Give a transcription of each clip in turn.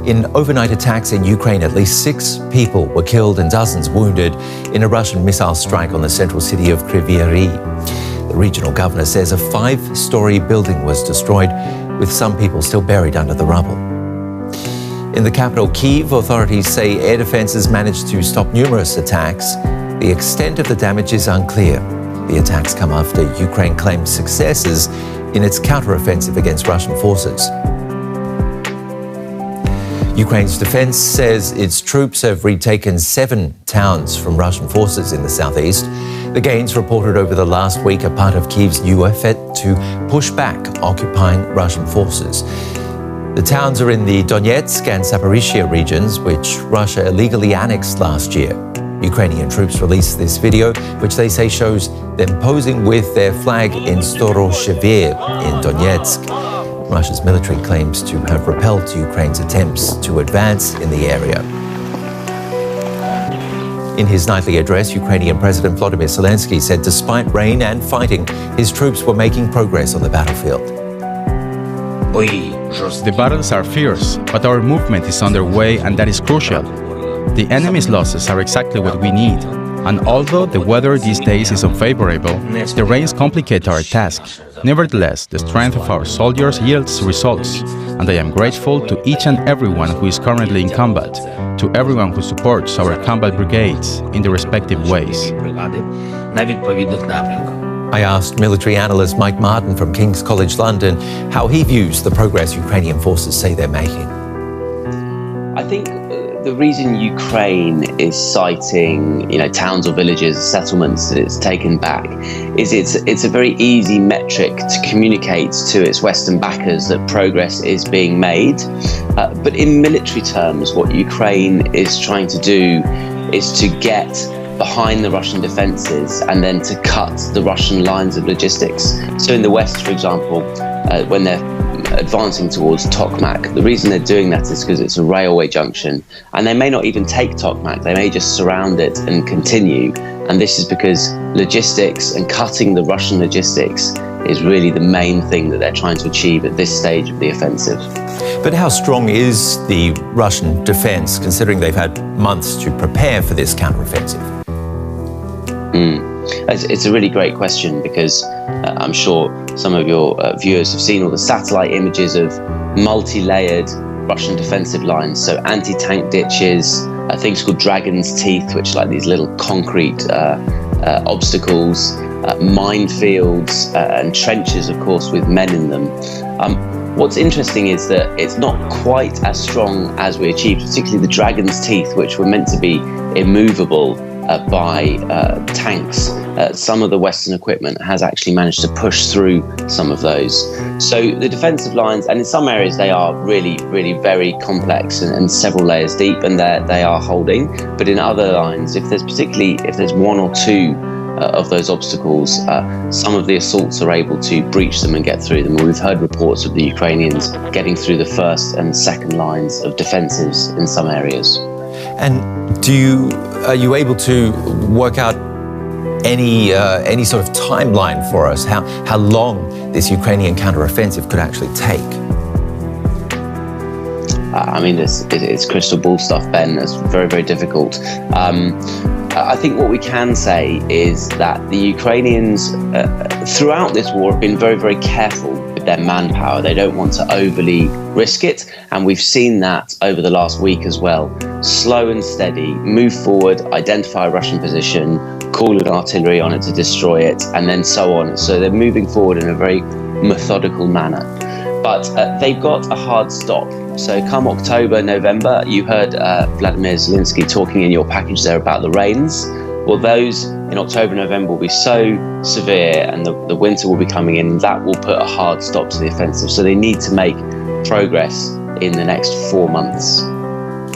In overnight attacks in Ukraine, at least 6 people were killed and dozens wounded in a Russian missile strike on the central city of Kryvyi Rih. The regional governor says a 5-story building was destroyed, with some people still buried under the rubble. In the capital, Kyiv, authorities say air defences managed to stop numerous attacks. The extent of the damage is unclear. The attacks come after Ukraine claimed successes in its counteroffensive against Russian forces. Ukraine's defense says its troops have retaken 7 towns from Russian forces in the southeast. The gains reported over the last week are part of Kyiv's new effort to push back occupying Russian forces. The towns are in the Donetsk and Zaporizhia regions, which Russia illegally annexed last year. Ukrainian troops released this video, which they say shows them posing with their flag in Storoshevir in Donetsk. Russia's military claims to have repelled Ukraine's attempts to advance in the area. In his nightly address, Ukrainian President Volodymyr Zelenskyy said despite rain and fighting, his troops were making progress on the battlefield. The battles are fierce, but our movement is underway, and that is crucial. The enemy's losses are exactly what we need. And although the weather these days is unfavorable, the rains complicate our task. Nevertheless, the strength of our soldiers yields results, and I am grateful to each and everyone who is currently in combat, to everyone who supports our combat brigades in the respective ways. I asked military analyst Mike Martin from King's College London how he views the progress Ukrainian forces say they're making. I think the reason Ukraine is citing, towns or villages, settlements that it's taken back, is it's a very easy metric to communicate to its Western backers that progress is being made. But in military terms, what Ukraine is trying to do is to get behind the Russian defences and then to cut the Russian lines of logistics. So in the West, for example, when they're advancing towards Tokmak, the reason they're doing that is because it's a railway junction, and they may not even take Tokmak, they may just surround it and continue. And this is because logistics and cutting the Russian logistics is really the main thing that they're trying to achieve at this stage of the offensive. But how strong is the Russian defense, considering they've had months to prepare for this counteroffensive? It's a really great question, because I'm sure some of your viewers have seen all the satellite images of multi-layered Russian defensive lines. So anti-tank ditches, things called dragon's teeth, which are like these little concrete obstacles, minefields, and trenches, of course, with men in them. What's interesting is that it's not quite as strong as we achieved, particularly the dragon's teeth, which were meant to be immovable by tanks. Some of the Western equipment has actually managed to push through some of those. So the defensive lines, and in some areas they are really, really very complex and several layers deep, and they are holding. But in other lines, if there's 1 or 2 of those obstacles, some of the assaults are able to breach them and get through them. We've heard reports of the Ukrainians getting through the first and second lines of defences in some areas. And are you able to work out any sort of timeline for us, how long this Ukrainian counteroffensive could actually take? It's crystal ball stuff, Ben. It's very, very difficult. I think what we can say is that the Ukrainians, throughout this war, have been very, very careful with their manpower. They don't want to overly risk it, and we've seen that over the last week as well. Slow and steady, move forward, identify a Russian position, call in artillery on it to destroy it, and then so on. So they're moving forward in a very methodical manner. But they've got a hard stop. So come October, November, you heard Volodymyr Zelenskyy talking in your package there about the rains. Well, those in October, November will be so severe, and the winter will be coming in, that will put a hard stop to the offensive. So they need to make progress in the next 4 months.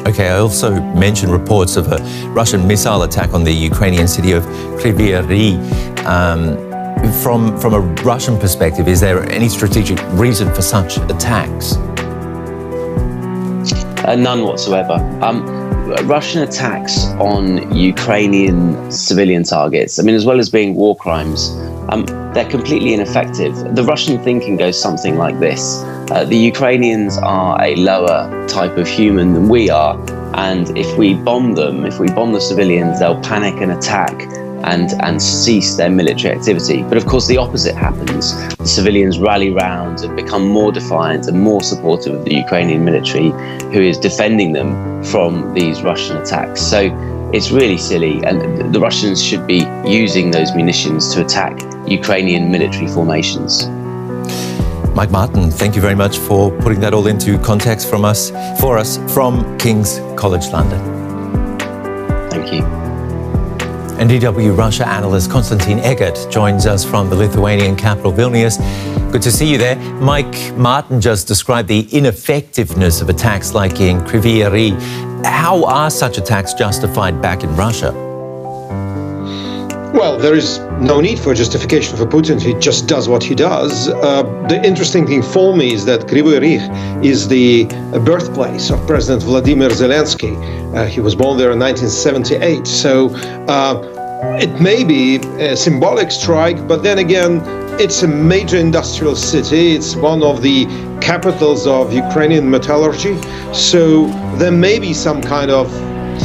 Okay, I also mentioned reports of a Russian missile attack on the Ukrainian city of Kryvyi Rih. From a Russian perspective, is there any strategic reason for such attacks? None whatsoever. Russian attacks on Ukrainian civilian targets, as well as being war crimes, they're completely ineffective. The Russian thinking goes something like this. The Ukrainians are a lower type of human than we are, and if we bomb the civilians, they'll panic and attack and cease their military activity. But of course the opposite happens. The civilians rally round and become more defiant and more supportive of the Ukrainian military, who is defending them from these Russian attacks. So it's really silly, and the Russians should be using those munitions to attack Ukrainian military formations. Mike Martin, thank you very much for putting that all into context for us from King's College London. Thank you. And DW Russia analyst Konstantin Eggert joins us from the Lithuanian capital Vilnius. Good to see you there. Mike Martin just described the ineffectiveness of attacks like in Kryvyi Rih. How are such attacks justified back in Russia? Well, there is no need for justification for Putin. He just does what he does. The interesting thing for me is that Kryvyi Rih is the birthplace of President Volodymyr Zelenskyy. He was born there in 1978. So it may be a symbolic strike, but then again, it's a major industrial city. It's one of the capitals of Ukrainian metallurgy. So there may be some kind of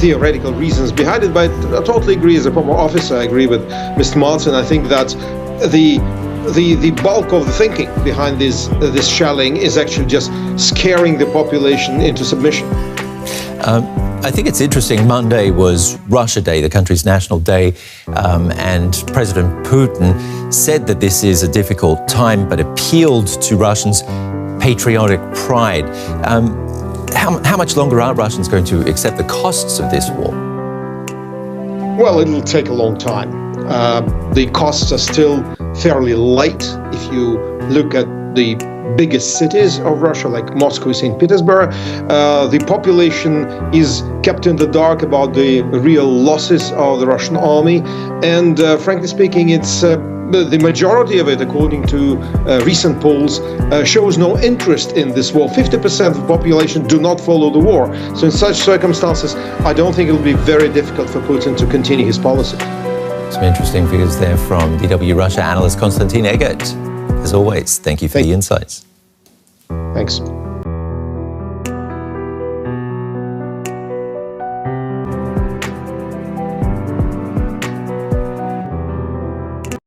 theoretical reasons behind it, but I totally agree. As a former officer, I agree with Mr. Martin. I think that the bulk of the thinking behind this shelling is actually just scaring the population into submission. I think it's interesting. Monday was Russia Day, the country's national day, and President Putin said that this is a difficult time, but appealed to Russians' patriotic pride. How much longer are Russians going to accept the costs of this war? Well, it'll take a long time. The costs are still fairly light. If you look at the biggest cities of Russia, like Moscow, St. Petersburg, the population is kept in the dark about the real losses of the Russian army. And frankly speaking, it's the majority of it, according to recent polls, shows no interest in this war. 50% of the population do not follow the war. So in such circumstances, I don't think it will be very difficult for Putin to continue his policy. Some interesting figures there from DW Russia analyst Konstantin Eggert. As always, thank you for the insights. Thanks.